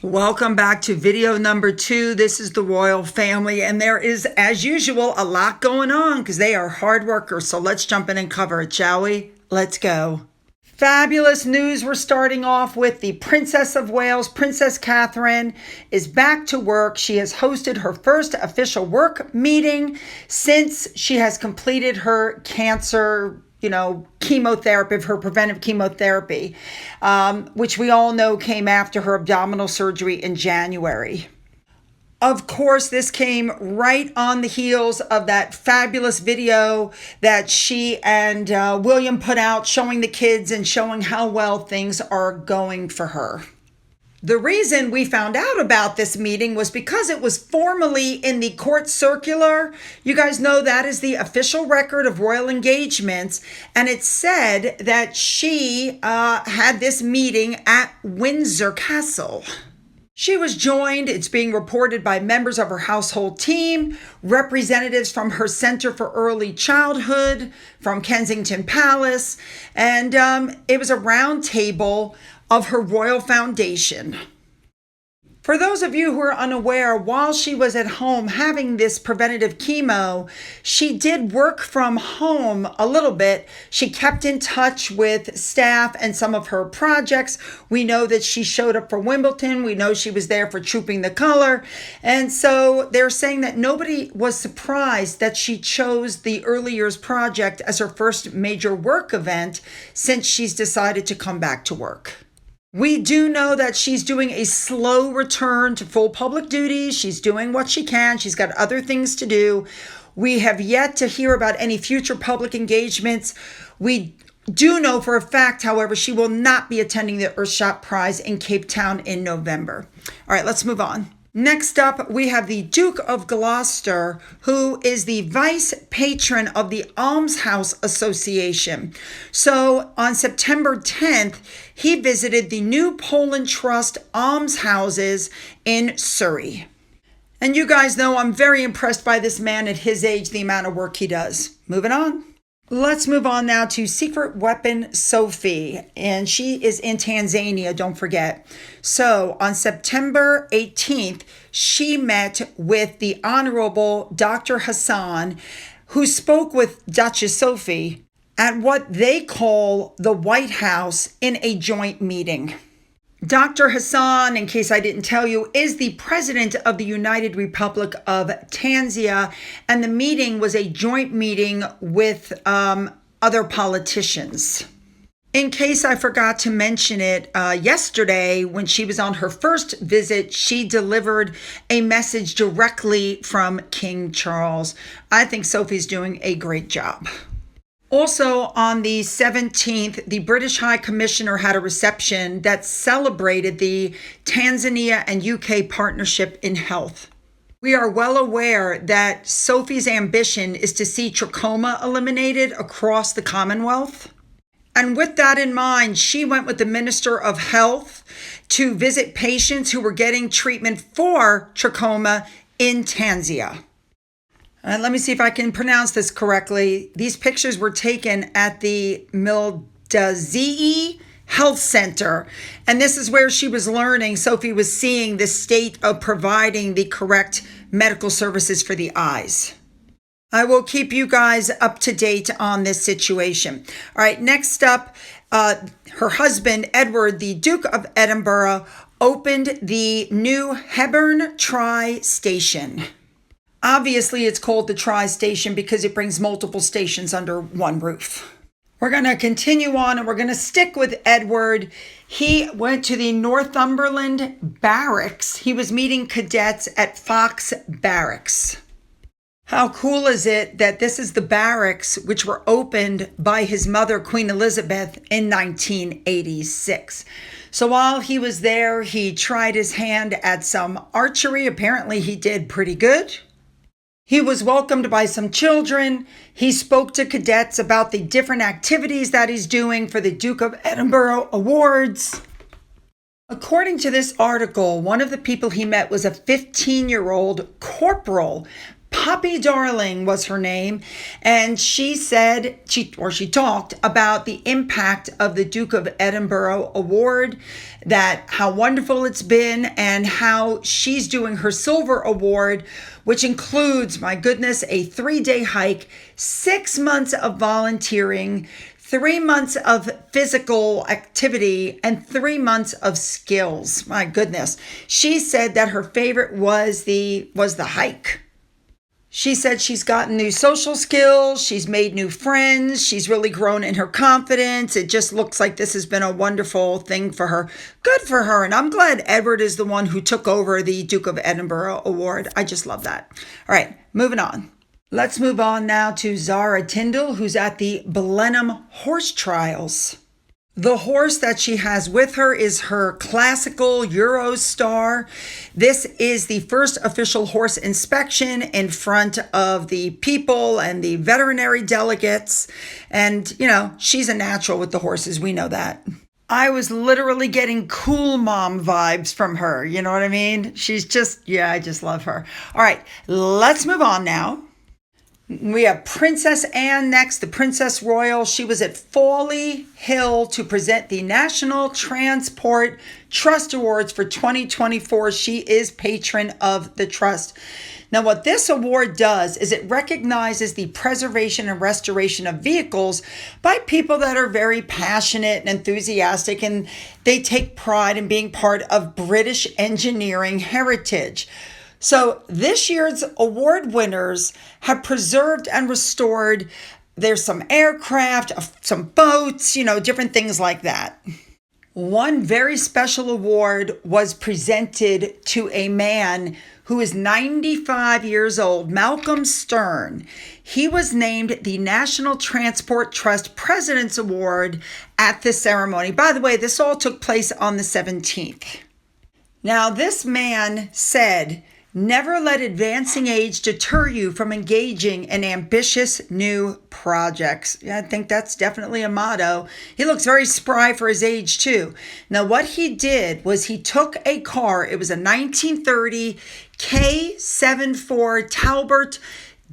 Welcome back to video number 2. This is the royal family, and there is, as usual, a lot going on because they are hard workers. So let's jump in and cover it, shall we? Let's go. Fabulous news. We're starting off with the Princess of Wales. Princess Catherine is back to work. She has hosted her first official work meeting since she has completed her cancer chemotherapy, of her preventive chemotherapy, which we all know came after her abdominal surgery in January. Of course, this came right on the heels of that fabulous video that she and William put out showing the kids and showing how well things are going for her. The reason we found out about this meeting was because it was formally in the court circular. You guys know that is the official record of royal engagements. And it said that she had this meeting at Windsor Castle. She was joined, it's being reported, by members of her household team, representatives from her Center for Early Childhood, from Kensington Palace, and it was a round table of her royal foundation. For those of you who are unaware, while she was at home having this preventative chemo, she did work from home a little bit. She kept in touch with staff and some of her projects. We know that she showed up for Wimbledon. We know she was there for Trooping the Color. And so they're saying that nobody was surprised that she chose the Early Years Project as her first major work event since she's decided to come back to work. We do know that she's doing a slow return to full public duties. She's doing what she can. She's got other things to do. We have yet to hear about any future public engagements. We do know for a fact, however, she will not be attending the Earthshot Prize in Cape Town in November. All right, let's move on. Next up, we have the Duke of Gloucester, who is the vice patron of the Almshouse Association. So on September 10th, he visited the New Poland Trust almshouses in Surrey. And you guys know I'm very impressed by this man at his age, the amount of work he does. Moving on. Let's move on now to Secret Weapon Sophie, and she is in Tanzania, don't forget. So on September 18th, she met with the Honorable Dr. Hassan, who spoke with Duchess Sophie at what they call the White House in a joint meeting. Dr. Hassan, in case I didn't tell you, is the president of the United Republic of Tanzania, and the meeting was a joint meeting with other politicians. In case I forgot to mention it, yesterday when she was on her first visit, she delivered a message directly from King Charles. I think Sophie's doing a great job. Also on the 17th, the British High Commissioner had a reception that celebrated the Tanzania and UK partnership in health. We are well aware that Sophie's ambition is to see trachoma eliminated across the Commonwealth. And with that in mind, she went with the Minister of Health to visit patients who were getting treatment for trachoma in Tanzania. Let me see if I can pronounce this correctly. These pictures were taken at the Mildazii Health Center. And this is where she was learning, Sophie was seeing the state of providing the correct medical services for the eyes. I will keep you guys up to date on this situation. All right, next up, her husband, Edward, the Duke of Edinburgh, opened the new Hebburn Tri-Station. Obviously, it's called the Tri-Station because it brings multiple stations under one roof. We're going to continue on and we're going to stick with Edward. He went to the Northumberland Barracks. He was meeting cadets at Fox Barracks. How cool is it that this is the barracks which were opened by his mother, Queen Elizabeth, in 1986. So while he was there, he tried his hand at some archery. Apparently, he did pretty good. He was welcomed by some children. He spoke to cadets about the different activities that he's doing for the Duke of Edinburgh Awards. According to this article, one of the people he met was a 15-year-old corporal Puppy Darling was her name, and she talked about the impact of the Duke of Edinburgh Award, that how wonderful it's been, and how she's doing her Silver Award, which includes, my goodness, a 3-day hike, 6 months of volunteering, 3 months of physical activity, and 3 months of skills. My goodness. She said that her favorite was the hike. She said she's gotten new social skills, she's made new friends, she's really grown in her confidence. It just looks like this has been a wonderful thing for her. Good for her. And I'm glad Edward is the one who took over the Duke of Edinburgh Award. I just love that. All right, moving on. Let's move on now to Zara Tyndall, who's at the Blenheim Horse Trials. The horse that she has with her is her classical Eurostar. This is the first official horse inspection in front of the people and the veterinary delegates. And, she's a natural with the horses. We know that. I was literally getting cool mom vibes from her. You know what I mean? She's just, I just love her. All right, let's move on now. We have Princess Anne next, the Princess Royal. She was at Fawley Hill to present the National Transport Trust Awards for 2024. She is patron of the trust. Now, what this award does is it recognizes the preservation and restoration of vehicles by people that are very passionate and enthusiastic, and they take pride in being part of British engineering heritage. So this year's award winners have preserved and restored, there's some aircraft, some boats, different things like that. One very special award was presented to a man who is 95 years old, Malcolm Stern. He was named the National Transport Trust President's Award at the ceremony. By the way, this all took place on the 17th. Now, this man said, "Never let advancing age deter you from engaging in ambitious new projects." Yeah, I think that's definitely a motto. He looks very spry for his age too. Now, what he did was he took a car. It was a 1930 K74 Talbot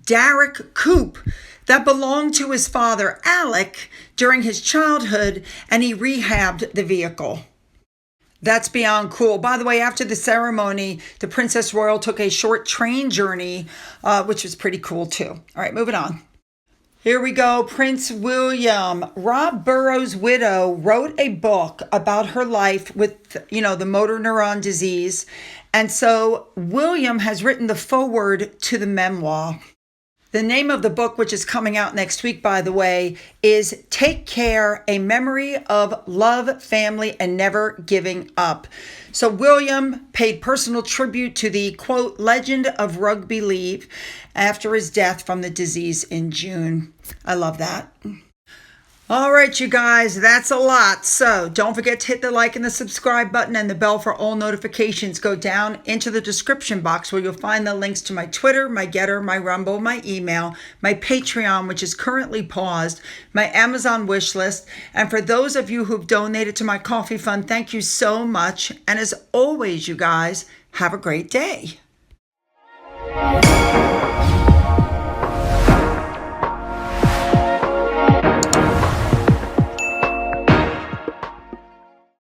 Derrick Coupe that belonged to his father, Alec, during his childhood, and he rehabbed the vehicle. That's beyond cool. By the way, after the ceremony, the Princess Royal took a short train journey, which was pretty cool too. All right, moving on. Here we go. Prince William. Rob Burrows' widow wrote a book about her life with, the motor neuron disease. And so William has written the foreword to the memoir. The name of the book, which is coming out next week, by the way, is Take Care, A Memory of Love, Family, and Never Giving Up. So William paid personal tribute to the, quote, legend of rugby league after his death from the disease in June. I love that. All right, you guys, that's a lot. So don't forget to hit the like and the subscribe button and the bell for all notifications. Go down into the description box where you'll find the links to my Twitter, my Gettr, my Rumble, my email, my Patreon, which is currently paused, my Amazon wish list. And for those of you who've donated to my coffee fund, thank you so much. And as always, you guys, have a great day.